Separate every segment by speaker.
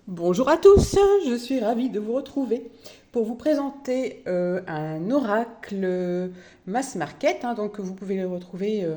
Speaker 1: Bonjour à tous, je suis ravie de vous retrouver pour vous présenter un oracle mass market, donc que vous pouvez le retrouver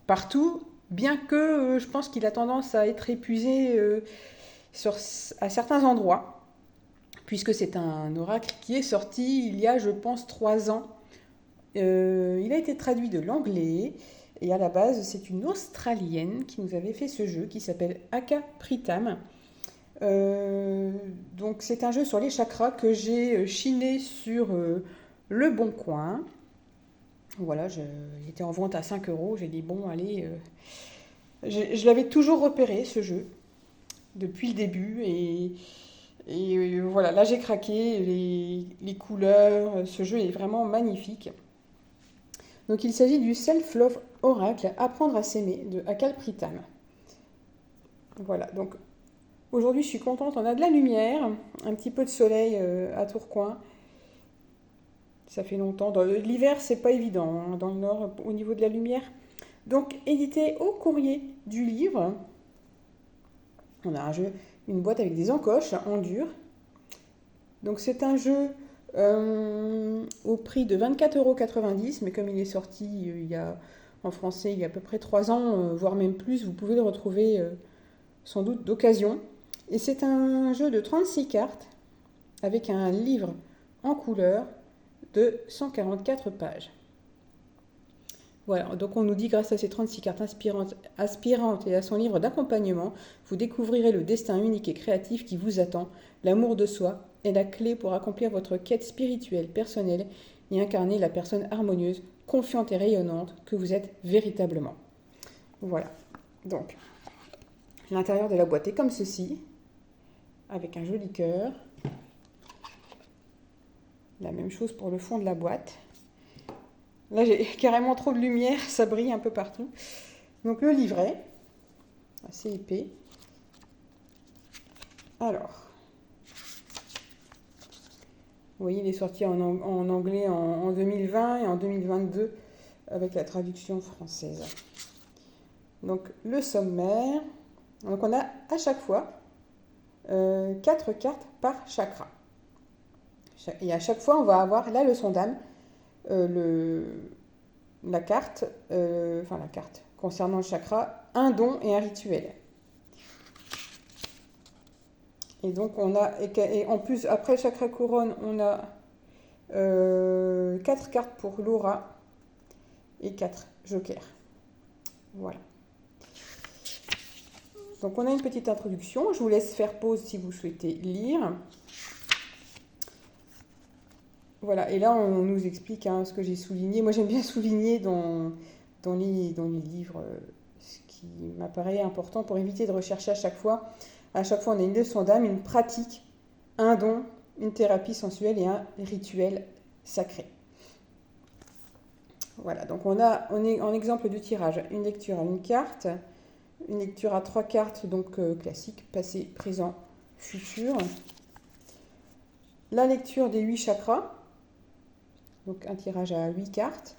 Speaker 1: partout, bien que je pense qu'il a tendance à être épuisé à certains endroits, puisque c'est un oracle qui est sorti il y a, je pense, 3 ans. Il a été traduit de l'anglais et à la base, c'est une Australienne qui nous avait fait ce jeu qui s'appelle Aka Pritam. Euh, donc c'est un jeu sur les chakras que j'ai chiné sur Le Bon Coin. Voilà, il était en vente à 5 euros. J'ai dit bon, allez. Je l'avais toujours repéré ce jeu depuis le début et voilà, là j'ai craqué. Les couleurs, ce jeu est vraiment magnifique. Donc il s'agit du Self-Love Oracle, Apprendre à s'aimer de Akal Pritam. Voilà, donc aujourd'hui, je suis contente. On a de la lumière, un petit peu de soleil à Tourcoing. Ça fait longtemps. Dans l'hiver, c'est pas évident dans le nord au niveau de la lumière. Donc, édité au courrier du livre. On a un jeu, une boîte avec des encoches en dur. Donc, c'est un jeu au prix de 24,90 €. Mais comme il est sorti en français il y a à peu près 3 ans, voire même plus, vous pouvez le retrouver sans doute d'occasion. Et c'est un jeu de 36 cartes avec un livre en couleur de 144 pages. Voilà, donc on nous dit grâce à ces 36 cartes aspirantes et à son livre d'accompagnement, vous découvrirez le destin unique et créatif qui vous attend. L'amour de soi est la clé pour accomplir votre quête spirituelle, personnelle et incarner la personne harmonieuse, confiante et rayonnante que vous êtes véritablement. Voilà, donc l'intérieur de la boîte est comme ceci, avec un joli cœur. La même chose pour le fond de la boîte. Là, j'ai carrément trop de lumière, ça brille un peu partout. Donc le livret, assez épais. Alors, vous voyez, il est sorti en anglais en 2020 et en 2022 avec la traduction française. Donc le sommaire. Donc on a à chaque fois 4 cartes par chakra. Et à chaque fois, on va avoir la leçon d'âme, la carte, la carte concernant le chakra, un don et un rituel. Et donc on a, et en plus après chakra couronne, on a 4 cartes pour l'aura et 4 jokers. Voilà. Donc on a une petite introduction. Je vous laisse faire pause si vous souhaitez lire. Voilà, et là on nous explique ce que j'ai souligné. Moi j'aime bien souligner dans les livres ce qui m'apparaît important pour éviter de rechercher à chaque fois. À chaque fois on a une leçon d'âme, une pratique, un don, une thérapie sensuelle et un rituel sacré. Voilà, donc on est en exemple du tirage, une lecture à une carte, une lecture à 3 cartes, donc classique, passé, présent, futur. La lecture des 8 chakras, donc un tirage à 8 cartes.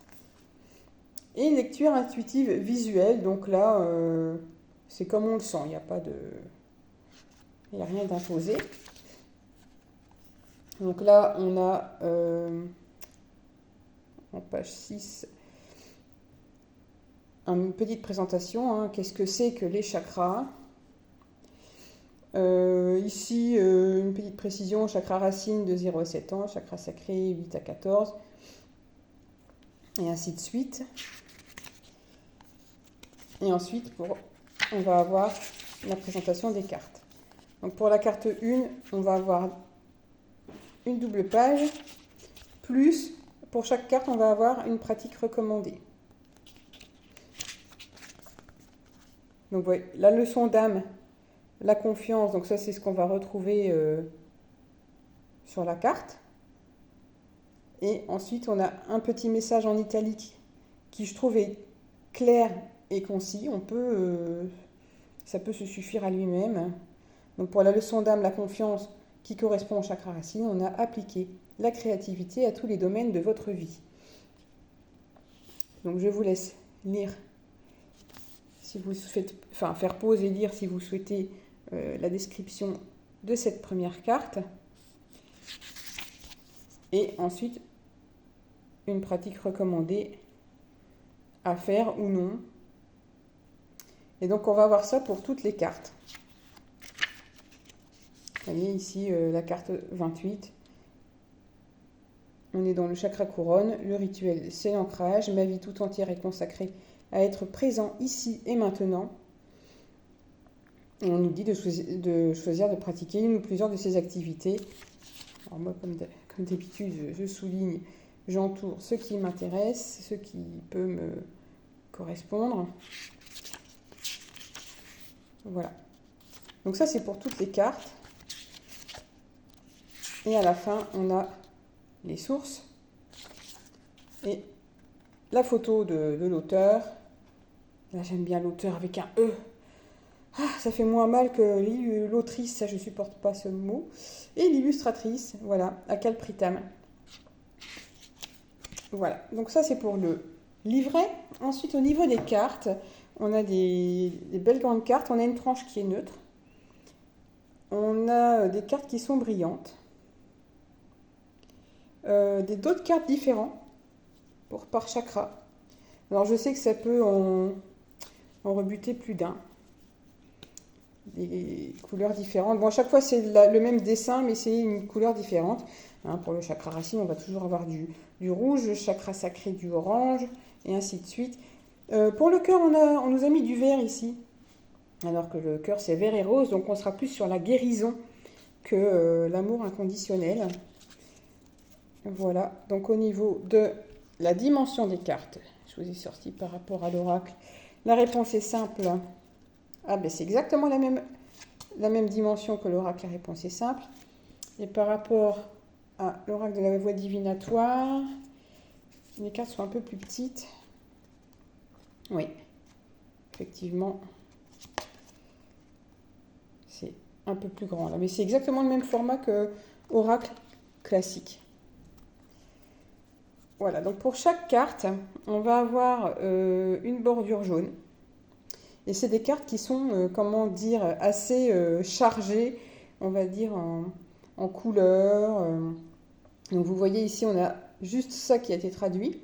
Speaker 1: Et une lecture intuitive visuelle, donc là, c'est comme on le sent, il n'y a rien d'imposé. Donc là, on a en page 6 une petite présentation. Qu'est-ce que c'est que les chakras? Ici, une petite précision, chakra racine de 0 à 7 ans, chakra sacré 8 à 14, et ainsi de suite. Et ensuite, on va avoir la présentation des cartes. Donc pour la carte 1, on va avoir une double page, plus pour chaque carte, on va avoir une pratique recommandée. Donc voyez, la leçon d'âme, la confiance, donc ça c'est ce qu'on va retrouver sur la carte. Et ensuite, on a un petit message en italique qui, je trouve, est clair et concis. Ça peut se suffire à lui-même. Donc pour la leçon d'âme, la confiance qui correspond au chakra racine, on a appliqué la créativité à tous les domaines de votre vie. Donc je vous laisse lire, si vous faites, faire pause et lire si vous souhaitez la description de cette première carte. Et ensuite, une pratique recommandée à faire ou non. Et donc, on va voir ça pour toutes les cartes. Vous voyez ici la carte 28. On est dans le chakra couronne. Le rituel, c'est l'ancrage. Ma vie tout entière est consacrée à être présent ici et maintenant. Et on nous dit de choisir de pratiquer une ou plusieurs de ces activités. Alors moi, comme d'habitude, je souligne, j'entoure ce qui m'intéresse, ce qui peut me correspondre. Voilà. Donc ça, c'est pour toutes les cartes. Et à la fin, on a les sources et la photo de l'auteur. Là, j'aime bien l'auteur avec un E. Ah, ça fait moins mal que l'autrice, ça je supporte pas ce mot. Et l'illustratrice, voilà, Akal Pritam. Voilà, donc ça c'est pour le livret. Ensuite, au niveau des cartes, on a des belles grandes cartes. On a une tranche qui est neutre. On a des cartes qui sont brillantes. D'autres cartes différentes par chakra. Alors je sais que ça peut en rebuter plus d'un. Des couleurs différentes. Bon, à chaque fois, c'est le même dessin, mais c'est une couleur différente. Hein, pour le chakra racine, on va toujours avoir du rouge, le chakra sacré du orange, et ainsi de suite. Pour le cœur, on nous a mis du vert ici, alors que le cœur, c'est vert et rose, donc on sera plus sur la guérison que l'amour inconditionnel. Voilà, donc au niveau de la dimension des cartes, je vous ai sorti par rapport à l'oracle. La réponse est simple. Ah ben c'est exactement la même dimension que l'oracle, la réponse est simple. Et par rapport à l'oracle de la voie divinatoire, les cartes sont un peu plus petites. Oui, effectivement, c'est un peu plus grand là. Mais c'est exactement le même format que oracle classique. Voilà, donc pour chaque carte, on va avoir une bordure jaune. Et c'est des cartes qui sont, comment dire, assez chargées, on va dire, en couleurs. Donc vous voyez ici, on a juste ça qui a été traduit.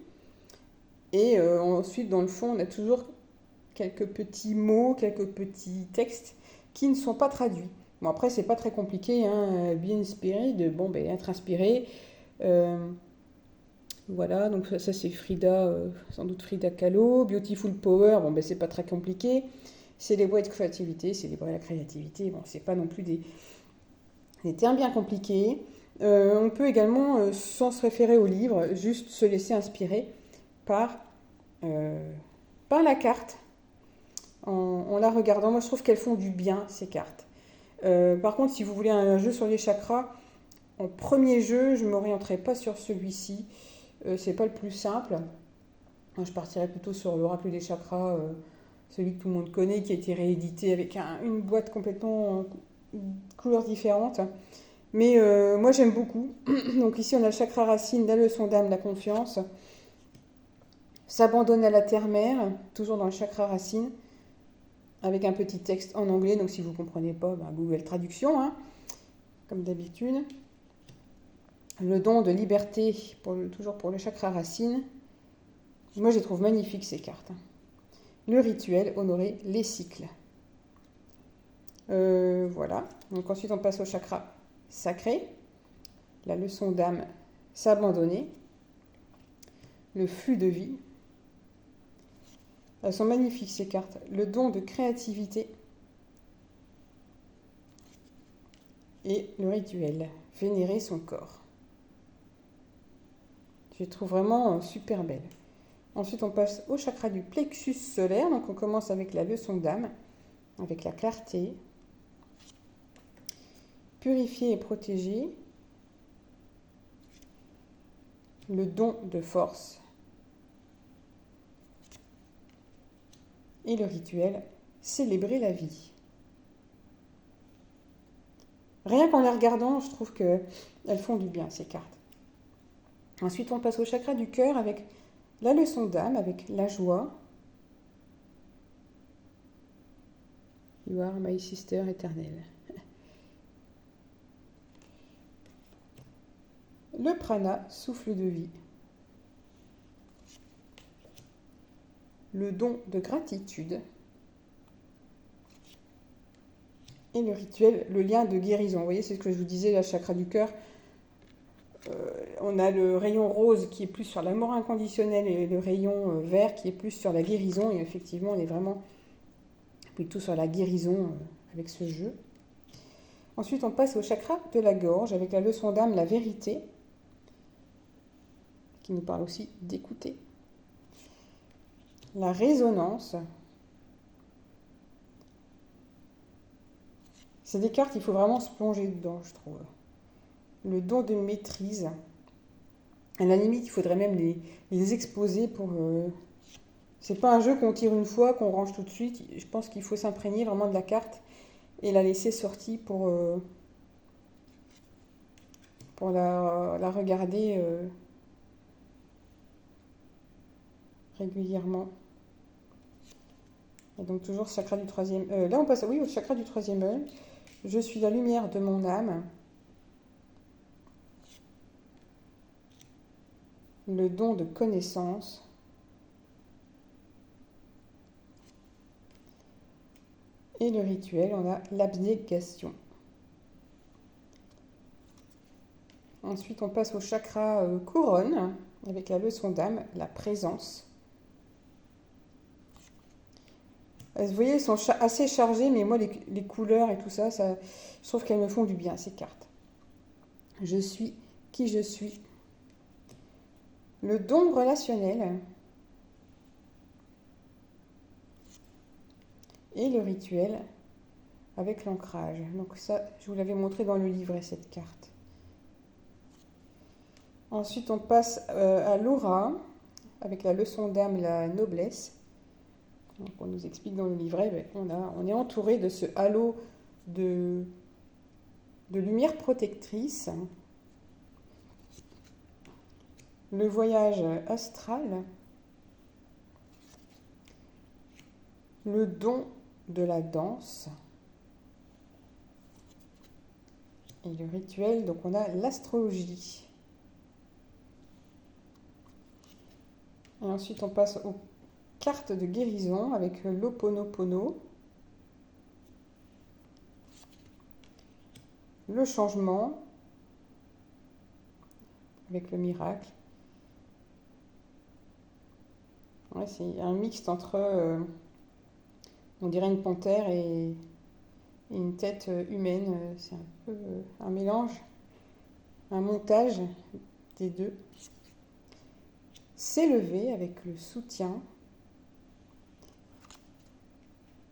Speaker 1: Et ensuite, dans le fond, on a toujours quelques petits mots, quelques petits textes qui ne sont pas traduits. Bon, après, c'est pas très compliqué, hein. Be inspired, bon, ben, être inspiré. Voilà, donc ça c'est Frida, sans doute Frida Kahlo. Beautiful Power, bon ben c'est pas très compliqué. Célébrer la créativité, célébrer la créativité, bon c'est pas non plus des termes bien compliqués. On peut également, sans se référer au livre, juste se laisser inspirer par la carte. En la regardant, moi je trouve qu'elles font du bien ces cartes. Par contre, si vous voulez un jeu sur les chakras, en premier jeu, je ne m'orienterai pas sur celui-ci. C'est pas le plus simple. Je partirais plutôt sur l'oracle des chakras, celui que tout le monde connaît, qui a été réédité avec une boîte complètement couleurs différentes. Mais moi j'aime beaucoup. Donc ici on a le chakra racine, la leçon d'âme, la confiance. S'abandonne à la terre-mère, toujours dans le chakra racine, avec un petit texte en anglais. Donc si vous ne comprenez pas, Google Traduction, hein, comme d'habitude. Le don de liberté, toujours pour le chakra racine. Moi, je les trouve magnifiques, ces cartes. Le rituel, honorer les cycles. Voilà. Donc ensuite, on passe au chakra sacré. La leçon d'âme, s'abandonner. Le flux de vie. Elles sont magnifiques, ces cartes. Le don de créativité. Et le rituel, vénérer son corps. Je les trouve vraiment super belles. Ensuite, on passe au chakra du plexus solaire. Donc, on commence avec la leçon d'âme, avec la clarté. Purifier et protéger. Le don de force. Et le rituel, célébrer la vie. Rien qu'en les regardant, je trouve qu'elles font du bien, ces cartes. Ensuite, on passe au chakra du cœur avec la leçon d'âme, avec la joie. You are my sister éternelle. le prana, souffle de vie. Le don de gratitude. Et le rituel, le lien de guérison. Vous voyez, c'est ce que je vous disais, la chakra du cœur. On a le rayon rose qui est plus sur l'amour inconditionnel et le rayon vert qui est plus sur la guérison. Et effectivement, on est vraiment plutôt sur la guérison avec ce jeu. Ensuite, on passe au chakra de la gorge avec la leçon d'âme, la vérité, qui nous parle aussi d'écouter. La résonance. C'est des cartes, il faut vraiment se plonger dedans, je trouve. Le don de maîtrise. À la limite, il faudrait même les exposer pour... C'est pas un jeu qu'on tire une fois, qu'on range tout de suite. Je pense qu'il faut s'imprégner vraiment de la carte et la laisser sortie pour la regarder régulièrement. Et donc toujours chakra du troisième... là, on passe au chakra du troisième œil. Je suis la lumière de mon âme. Le don de connaissance. Et le rituel, on a l'abnégation. Ensuite, on passe au chakra couronne, avec la leçon d'âme, la présence. Vous voyez, elles sont assez chargées, mais moi, les couleurs et tout ça, je trouve qu'elles me font du bien, ces cartes. Je suis qui je suis. Le don relationnel. Et le rituel avec l'ancrage. Donc ça, je vous l'avais montré dans le livret, cette carte. Ensuite, on passe à l'aura, avec la leçon d'âme, la noblesse. Donc, on nous explique dans le livret, on est entouré de ce halo de lumière protectrice. Le voyage astral. Le don de la danse. Et le rituel, donc on a l'astrologie. Et ensuite, on passe aux cartes de guérison avec l'Ho'oponopono. Le changement avec le miracle. Ouais, c'est un mixte entre, on dirait une panthère et une tête humaine. C'est un peu un mélange, un montage des deux. S'élever avec le soutien.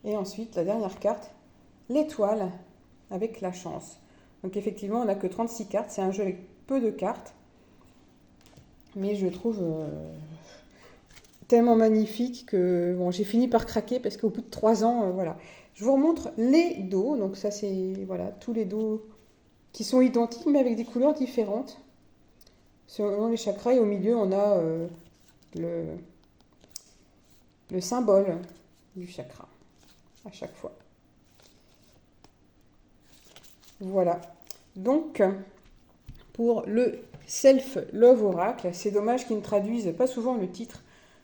Speaker 1: Et ensuite, la dernière carte, l'étoile avec la chance. Donc effectivement, on n'a que 36 cartes. C'est un jeu avec peu de cartes. Mais je le trouve tellement magnifique que bon, j'ai fini par craquer parce qu'au bout de 3 ans, voilà. Je vous remontre les dos. Donc ça, c'est voilà, tous les dos qui sont identiques mais avec des couleurs différentes. Selon les chakras, et au milieu, on a le symbole du chakra à chaque fois. Voilà. Donc, pour le Self-Love Oracle, c'est dommage qu'ils ne traduisent pas souvent le titre.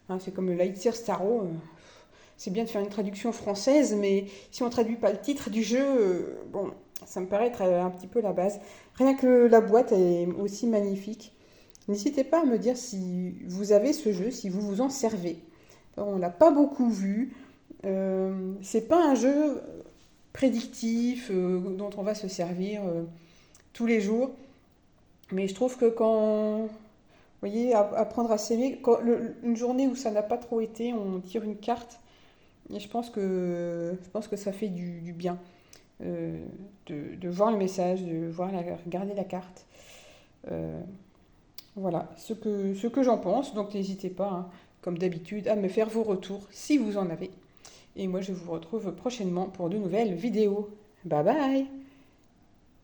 Speaker 1: Hein, c'est comme le Lightyear Starro. C'est bien de faire une traduction française, mais si on ne traduit pas le titre du jeu, bon, ça me paraît être un petit peu la base. Rien que la boîte est aussi magnifique. N'hésitez pas à me dire si vous avez ce jeu, si vous vous en servez. On ne l'a pas beaucoup vu. C'est pas un jeu prédictif dont on va se servir tous les jours. Mais je trouve que quand, vous voyez, apprendre à s'aimer, une journée où ça n'a pas trop été, on tire une carte. Et je pense que ça fait du bien de voir le message, de regarder la carte. Voilà ce que j'en pense. Donc n'hésitez pas, hein, comme d'habitude, à me faire vos retours si vous en avez. Et moi, je vous retrouve prochainement pour de nouvelles vidéos. Bye bye!